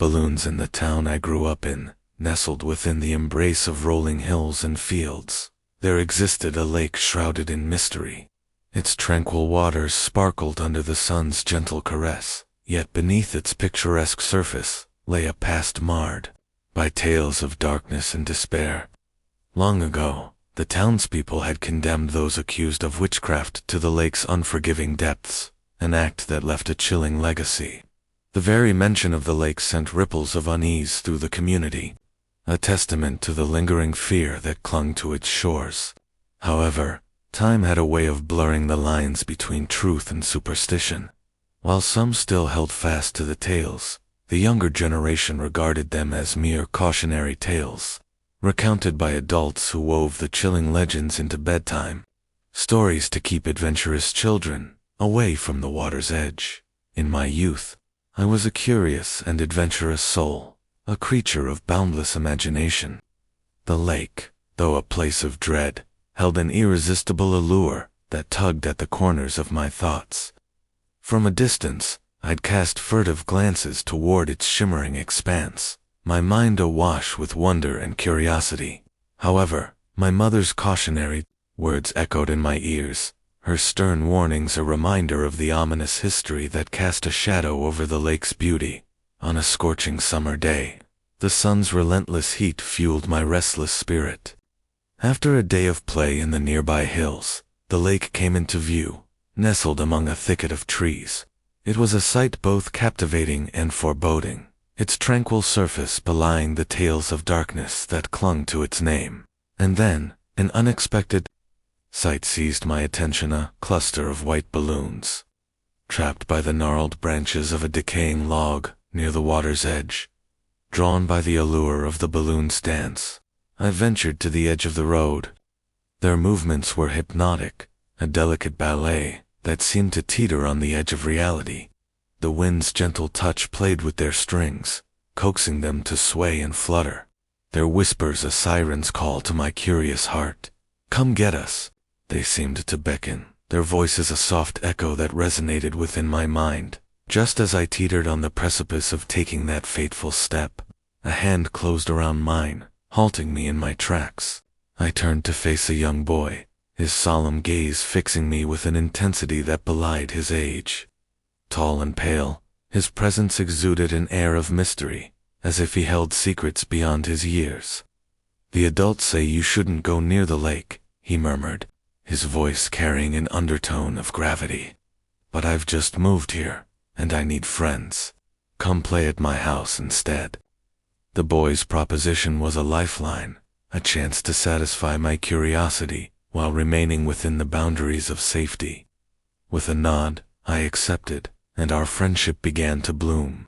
balloons in the town I grew up in, nestled within the embrace of rolling hills and fields. There existed a lake shrouded in mystery. Its tranquil waters sparkled under the sun's gentle caress, yet beneath its picturesque surface lay a past marred by tales of darkness and despair. Long ago, the townspeople had condemned those accused of witchcraft to the lake's unforgiving depths, an act that left a chilling legacy. The very mention of the lake sent ripples of unease through the community, a testament to the lingering fear that clung to its shores. However, time had a way of blurring the lines between truth and superstition. While some still held fast to the tales, the younger generation regarded them as mere cautionary tales, recounted by adults who wove the chilling legends into bedtime, stories to keep adventurous children away from the water's edge. In my youth, I was a curious and adventurous soul, a creature of boundless imagination. The lake, though a place of dread, held an irresistible allure that tugged at the corners of my thoughts. From a distance, I'd cast furtive glances toward its shimmering expanse, my mind awash with wonder and curiosity. However, my mother's cautionary words echoed in my ears, her stern warnings a reminder of the ominous history that cast a shadow over the lake's beauty. On a scorching summer day, the sun's relentless heat fueled my restless spirit. After a day of play in the nearby hills, the lake came into view, nestled among a thicket of trees. It was a sight both captivating and foreboding, its tranquil surface belying the tales of darkness that clung to its name. And then, an unexpected sight seized my attention, a cluster of white balloons, trapped by the gnarled branches of a decaying log near the water's edge. Drawn by the allure of the balloon's dance, I ventured to the edge of the road. Their movements were hypnotic, a delicate ballet that seemed to teeter on the edge of reality. The wind's gentle touch played with their strings, coaxing them to sway and flutter. Their whispers a siren's call to my curious heart. "Come get us," they seemed to beckon, their voices a soft echo that resonated within my mind. Just as I teetered on the precipice of taking that fateful step, a hand closed around mine, halting me in my tracks. I turned to face a young boy, his solemn gaze fixing me with an intensity that belied his age. Tall and pale, his presence exuded an air of mystery, as if he held secrets beyond his years. "The adults say you shouldn't go near the lake," he murmured, his voice carrying an undertone of gravity. "But I've just moved here, and I need friends. Come play at my house instead." The boy's proposition was a lifeline, a chance to satisfy my curiosity while remaining within the boundaries of safety. With a nod, I accepted, and our friendship began to bloom.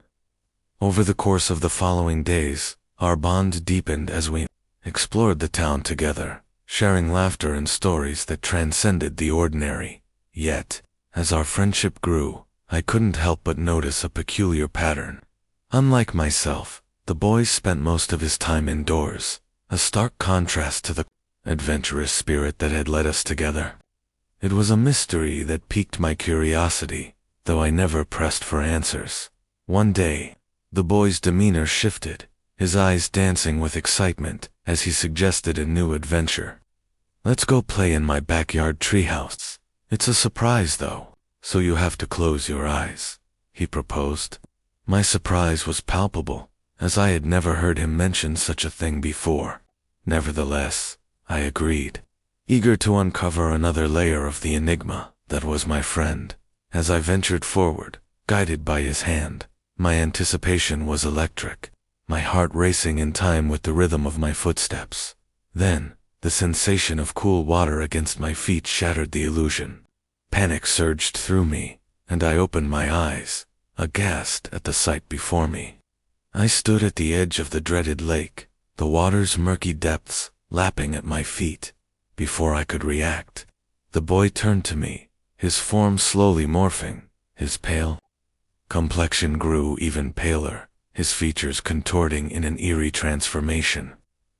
Over the course of the following days, our bond deepened as we explored the town together, sharing laughter and stories that transcended the ordinary. Yet, as our friendship grew, I couldn't help but notice a peculiar pattern. Unlike myself, the boy spent most of his time indoors, a stark contrast to the adventurous spirit that had led us together. It was a mystery that piqued my curiosity, though I never pressed for answers. One day, the boy's demeanor shifted, his eyes dancing with excitement as he suggested a new adventure. "Let's go play in my backyard treehouse. It's a surprise though, so you have to close your eyes," he proposed. My surprise was palpable, as I had never heard him mention such a thing before. Nevertheless, I agreed, eager to uncover another layer of the enigma that was my friend. As I ventured forward, guided by his hand, my anticipation was electric, my heart racing in time with the rhythm of my footsteps. Then, the sensation of cool water against my feet shattered the illusion. Panic surged through me, and I opened my eyes, aghast at the sight before me. I stood at the edge of the dreaded lake, the water's murky depths lapping at my feet. Before I could react, the boy turned to me, his form slowly morphing, his pale complexion grew even paler, his features contorting in an eerie transformation.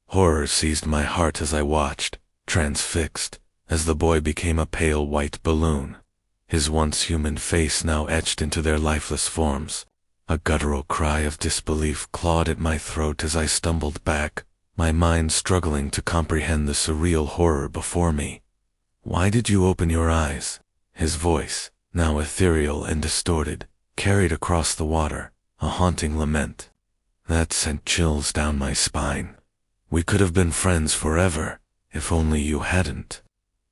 Horror seized my heart as I watched, transfixed, as the boy became a pale white balloon, his once human face now etched into their lifeless forms. A guttural cry of disbelief clawed at my throat as I stumbled back, my mind struggling to comprehend the surreal horror before me. "Why did you open your eyes?" His voice, now ethereal and distorted, carried across the water, a haunting lament. That sent chills down my spine. "We could have been friends forever, if only you hadn't."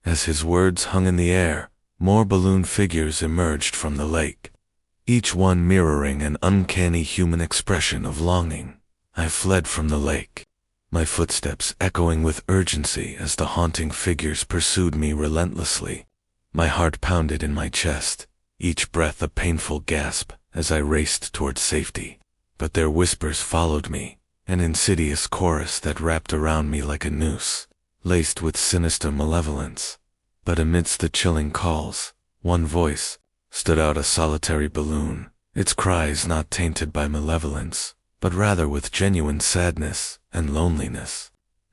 As his words hung in the air, more balloon figures emerged from the lake, each one mirroring an uncanny human expression of longing. I fled from the lake, my footsteps echoing with urgency as the haunting figures pursued me relentlessly. My heart pounded in my chest, each breath a painful gasp as I raced toward safety. But their whispers followed me, an insidious chorus that wrapped around me like a noose, laced with sinister malevolence. But amidst the chilling calls, one voice stood out, a solitary balloon, its cries not tainted by malevolence, but rather with genuine sadness and loneliness.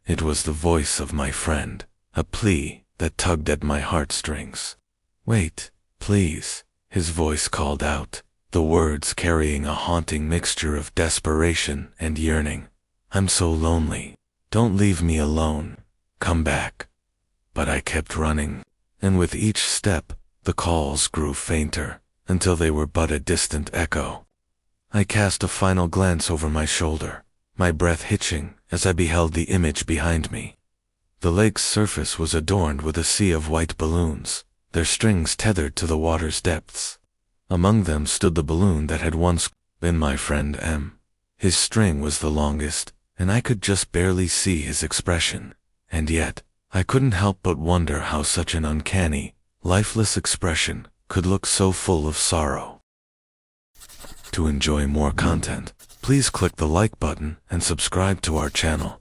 It was the voice of my friend, a plea that tugged at my heartstrings. "Wait, please," his voice called out, the words carrying a haunting mixture of desperation and yearning. "I'm so lonely. Don't leave me alone. Come back." But I kept running, and with each step, the calls grew fainter, until they were but a distant echo. I cast a final glance over my shoulder, my breath hitching as I beheld the image behind me. The lake's surface was adorned with a sea of white balloons, their strings tethered to the water's depths. Among them stood the balloon that had once been my friend M. His string was the longest, and I could just barely see his expression. And yet, I couldn't help but wonder how such an uncanny, lifeless expression could look so full of sorrow. To enjoy more content, please click the like button and subscribe to our channel.